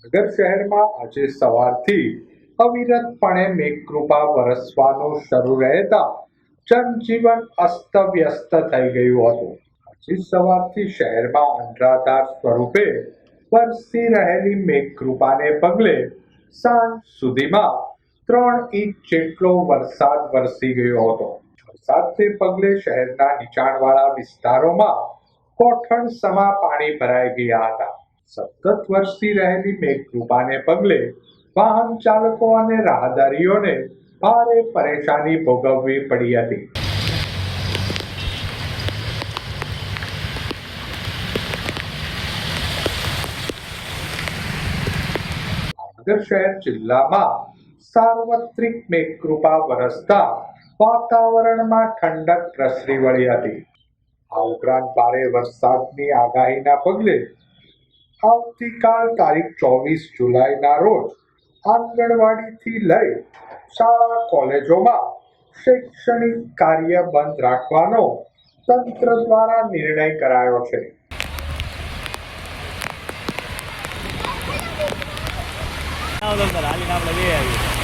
ભાવનગર શહેરમાં આજે સવારથી અવિરતપણે મેઘકૃપા વરસવાનું શરૂ રહેતા જનજીવન અસ્તવ્યસ્ત થઈ ગયું હતું. આજે સવારથી શહેરમાં અનરાધાર સ્વરૂપે વરસી રહેલી મેઘકૃપાને પગલે સાંજ સુધીમાં 3 ઇંચ જેટલો વરસાદ વરસી ગયો હતો. વરસાદને પગલે શહેરના નીચાણવાળા વિસ્તારોમાં કોઠણ સમા પાણી ભરાઈ ગયા હતા. સતત વરસી રહેલી મેઘકૃપાને પગલે વાહન ચાલકો અને રાહદારીઓને ભારે પરેશાની ભોગવવી પડી હતી. ભાવનગર શહેર જિલ્લામાં સાર્વત્રિક મેઘકૃપા વરસતા વાતાવરણમાં ઠંડક પ્રસરી વળી હતી. આ ઉપરાંત ભારે વરસાદની આગાહીના પગલે આવતીકાલ તારીખ 24 જુલાઈના રોજ આંગણવાડીથી લઈ શાળા કોલેજોમાં શૈક્ષણિક કાર્ય બંધ રાખવાનો તંત્ર દ્વારા નિર્ણય કરાયો છે. હાલીને આપણે લઈ આવીએ.